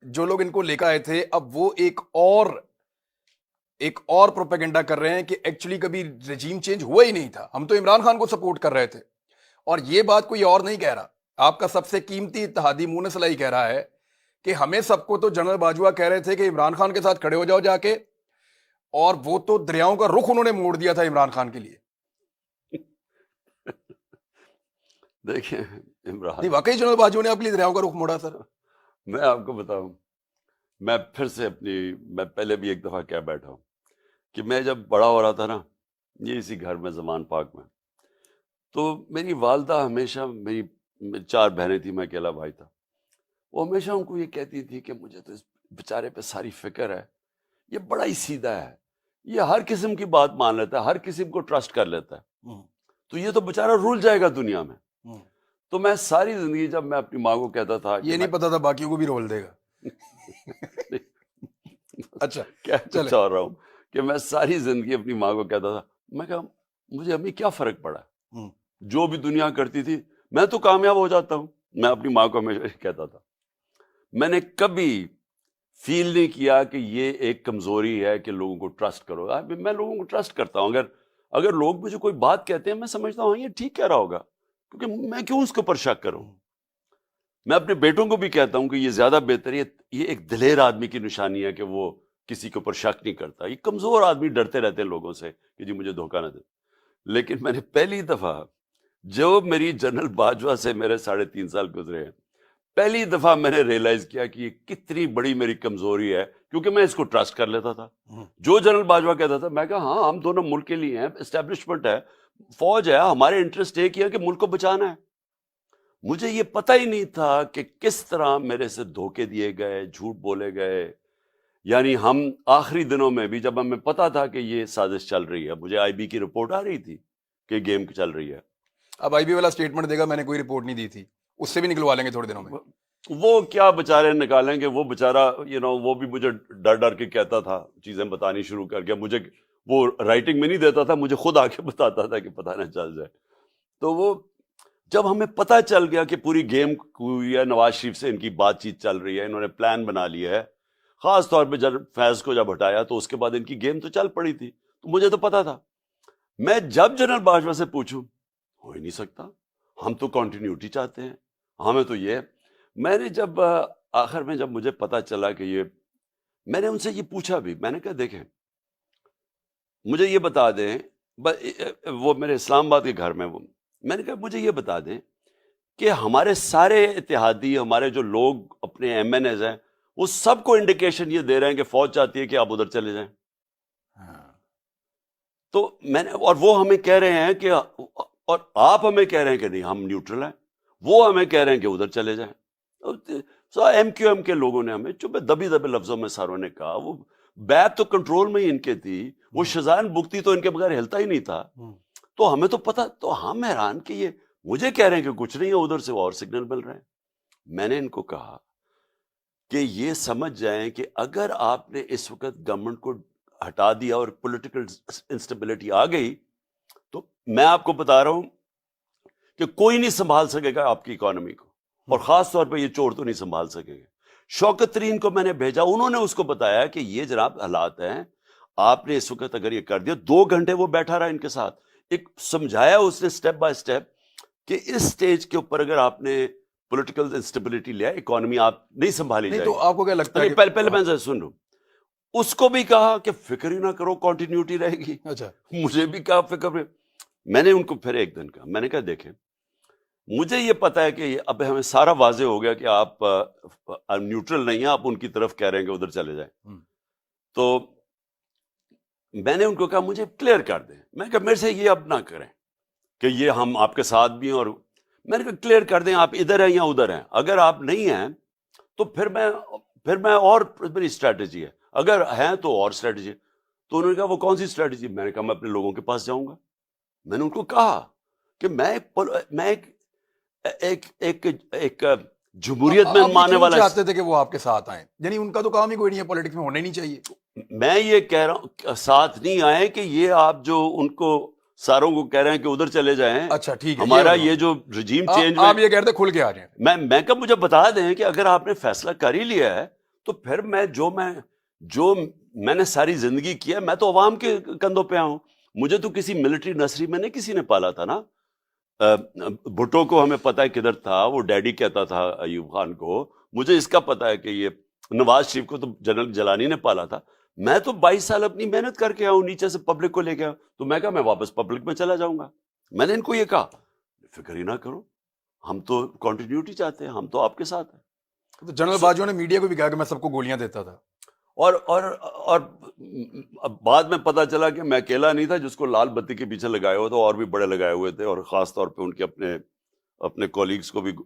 جو لوگ ان کو لے کے آئے تھے اب وہ ایک اور پروپیگنڈا کر رہے ہیں کہ ایکچولی کبھی رجیم چینج ہوا ہی نہیں تھا, ہم تو عمران خان کو سپورٹ کر رہے تھے. اور یہ بات کوئی اور نہیں کہہ رہا, آپ کا سب سے قیمتی اتحادی مونس علی کہہ رہا ہے کہ ہمیں سب کو تو جنرل باجوہ کہہ رہے تھے کہ عمران خان کے ساتھ کھڑے ہو جاؤ جا کے, اور وہ تو دریاؤں کا رخ انہوں نے موڑ دیا تھا عمران خان کے لیے. دیکھیں عمران, نہیں واقعی جنرل باجوہ نے آپ کے لیے دریاؤں کا رخ موڑا سر. میں آپ کو بتاؤں, میں پھر سے میں پہلے بھی ایک دفعہ کہہ بیٹھا ہوں کہ میں جب بڑا ہو رہا تھا نا, یہ اسی گھر میں زمان پاک میں, تو میری والدہ ہمیشہ, میری 4 بہنیں تھیں, میں اکیلا بھائی تھا, وہ ہمیشہ ان کو یہ کہتی تھی کہ مجھے تو اس بیچارے پہ ساری فکر ہے, یہ بڑا ہی سیدھا ہے, یہ ہر قسم کی بات مان لیتا ہے, ہر قسم کو ٹرسٹ کر لیتا ہے, تو یہ تو بیچارہ رول جائے گا دنیا میں. تو میں ساری زندگی جب میں اپنی ماں کو کہتا تھا, یہ نہیں پتا تھا باقیوں کو بھی رول دے گا. اچھا کیا چاہ رہا ہوں کہ میں ساری زندگی اپنی ماں کو کہتا تھا, میں کہا مجھے امی کیا فرق پڑا, جو بھی دنیا کرتی تھی میں تو کامیاب ہو جاتا ہوں. میں اپنی ماں کو ہمیشہ کہتا تھا. میں نے کبھی فیل نہیں کیا کہ یہ ایک کمزوری ہے کہ لوگوں کو ٹرسٹ کرو. میں لوگوں کو ٹرسٹ کرتا ہوں, اگر لوگ مجھے کوئی بات کہتے ہیں میں سمجھتا ہوں یہ ٹھیک کہہ رہا ہوگا, کیونکہ میں کیوں اس کے اوپر شک کروں. میں اپنے بیٹوں کو بھی کہتا ہوں کہ یہ زیادہ بہتر ہے, یہ ایک دلیر آدمی کی نشانی ہے کہ وہ کسی کے اوپر شک نہیں کرتا. یہ کمزور آدمی ڈرتے رہتے ہیں لوگوں سے کہ جی مجھے دھوکہ نہ دے. لیکن میں نے پہلی دفعہ, جو میری جنرل باجوہ سے میرے 3.5 سال گزرے ہیں, پہلی دفعہ میں نے ریئلائز کیا کہ یہ کتنی بڑی میری کمزوری ہے, کیونکہ میں اس کو ٹرسٹ کر لیتا تھا. جو جنرل باجوہ کہتا تھا میں کہا ہاں ہم دونوں ملک کے لیے ہیں, اسٹیبلشمنٹ ہے, فوج ہے, ہمارے انٹرسٹ ایک ہی ہے کہ ملک کو بچانا ہے. مجھے یہ پتہ ہی نہیں تھا کہ کس طرح میرے سے دھوکے دیے گئے, جھوٹ بولے گئے. یعنی ہم آخری دنوں میں بھی جب ہمیں پتا تھا کہ یہ سازش چل رہی ہے, مجھے آئی بی کی رپورٹ آ رہی تھی کہ گیم چل رہی ہے. اب آئی بی والا اسٹیٹمنٹ دے گا میں نے کوئی رپورٹ نہیں دی تھی, اس سے بھی نکلوا لیں گے تھوڑے دنوں میں. وہ کیا بےچارے نکالیں گے, وہ بےچارہ وہ بھی مجھے ڈر ڈر کے کہتا تھا, چیزیں بتانی شروع کر کے. مجھے وہ رائٹنگ میں نہیں دیتا تھا, مجھے خود آ کے بتاتا تھا کہ پتہ نہ چل جائے. تو وہ جب ہمیں پتہ چل گیا کہ پوری گیم ہوئی ہے, نواز شریف سے ان کی بات چیت چل رہی ہے, انہوں نے پلان بنا لیا ہے, خاص طور پہ جب فیض کو جب ہٹایا تو اس کے بعد ان کی گیم تو چل پڑی تھی, تو مجھے تو پتا تھا. میں جب جنرل باجوہ سے پوچھوں, ہو ہی نہیں سکتا, ہم تو کنٹینیوٹی چاہتے ہیں, ہمیں تو یہ. میں نے جب آخر میں جب مجھے پتا چلا کہ یہ, میں نے ان سے یہ پوچھا بھی, میں نے کہا دیکھیں مجھے یہ بتا دیں, وہ میرے اسلام آباد کے گھر میں, وہ میں نے کہا مجھے یہ بتا دیں کہ ہمارے سارے اتحادی, ہمارے جو لوگ اپنے ایم این ایز ہیں, وہ سب کو انڈیکیشن یہ دے رہے ہیں کہ فوج چاہتی ہے کہ آپ ادھر چلے جائیں. تو میں نے, اور وہ ہمیں کہہ رہے ہیں کہ, اور آپ ہمیں کہہ رہے ہیں کہ نہیں ہم نیوٹرل ہیں, وہ ہمیں کہہ رہے ہیں کہ ادھر چلے جائیں. ایم کیو ایم کے لوگوں نے ہمیں چپے دبی لفظوں میں ساروں نے کہا, وہ بیت تو کنٹرول میں ہی ان کے تھی, وہ شزان بگتی تو ان کے بغیر ہلتا ہی نہیں تھا. تو ہمیں تو پتا, تو ہم حیران کہ یہ مجھے کہہ رہے ہیں کہ کچھ نہیں ہے, ادھر سے اور سگنل مل رہے ہیں. میں نے ان کو کہا کہ یہ سمجھ جائیں کہ اگر آپ نے اس وقت گورنمنٹ کو ہٹا دیا اور پولیٹیکل انسٹیبلٹی آ گئی, تو میں آپ کو بتا رہا ہوں کہ کوئی نہیں سنبھال سکے گا آپ کی اکانومی کو, اور خاص طور پہ یہ چور تو نہیں سنبھال سکے گا. شوکت ترین کو میں نے بھیجا, انہوں نے اس کو بتایا کہ یہ جناب حالات ہیں, آپ نے اس وقت اگر یہ کر دیا. 2 گھنٹے وہ بیٹھا رہا ان کے ساتھ, ایک سمجھایا اس نے سٹیپ بائی سٹیپ کہ اس سٹیج کے اوپر اگر آپ نے پولیٹیکل انسٹیبلٹی لیا, اکانومی آپ نہیں سنبھالی جائے. تو آپ کو کیا لگتا ہے, پہلے میں سن لوں, اس کو بھی کہا کہ فکر ہی نہ کرو, کنٹینیوٹی رہے گی. اچھا, مجھے بھی کہا فکر. میں نے ان کو پھر ایک دن کہا, میں نے کہا دیکھیں مجھے یہ پتا ہے کہ اب ہمیں سارا واضح ہو گیا کہ آپ نیوٹرل نہیں ہیں, آپ ان کی طرف کہہ رہے ہیں کہ ادھر چلے جائیں. تو میں نے ان کو کہا مجھے کلیئر کر دیں. میں نے کہا میرے سے یہ اب نہ کریں کہ یہ ہم آپ کے ساتھ بھی ہیں, اور میں نے کہا کلیئر کر دیں آپ ادھر ہیں یا ادھر ہیں. اگر آپ نہیں ہیں تو پھر میں اور میری اسٹریٹجی ہے, اگر ہیں تو اور اسٹریٹجی. تو انہوں نے کہا وہ کون سی اسٹریٹجی؟ میں نے کہا میں اپنے لوگوں کے پاس جاؤں گا. میں نے ان کو کہا کہ میں ایک جمہوریت میں ماننے والا چاہتے تھے کہ وہ آپ کے ساتھ آئیں, یعنی ان کا تو کام ہی کوئی نہیں ہے, پولیٹکس میں ہونا ہی نہیں چاہیے. میں یہ کہہ رہا ہوں ساتھ نہیں آئے کہ یہ آپ جو ان کو ساروں کو کہہ رہے ہیں کہ ادھر چلے جائیں. اچھا ٹھیک ہے, ہمارا یہ جو رجیم چینج آپ یہ کہتے کھل کے آ جائیں. میں کہ مجھے بتا دیں کہ اگر آپ نے فیصلہ کر ہی لیا ہے تو پھر میں نے ساری زندگی کیا، میں تو عوام کے کندھوں پہ ہوں. مجھے تو کسی ملٹری نرسری میں نہیں کسی نے پالا تھا نا. بھٹو کو ہمیں پتا ہے کدھر تھا، وہ ڈیڈی کہتا تھا ایوب خان کو. مجھے اس کا پتا ہے کہ یہ نواز شریف کو تو جنرل جیلانی نے پالا تھا. میں تو 22 سال اپنی محنت کر کے آؤں، نیچے سے پبلک کو لے کے آؤں. تو میں کہا میں واپس پبلک میں چلا جاؤں گا. میں نے ان کو یہ کہا فکر ہی نہ کرو، ہم تو کنٹینیوٹی چاہتے ہیں، ہم تو آپ کے ساتھ ہیں. تو جنرل باجوہ نے میڈیا کو بھی کہا کہ میں سب کو گولیاں دیتا تھا. اور بعد میں پتا چلا کہ میں اکیلا نہیں تھا جس کو لال بتی کے پیچھے لگائے ہوئے تھے، اور بھی بڑے لگائے ہوئے تھے، اور خاص طور پہ ان کے اپنے کولیگز کو بھی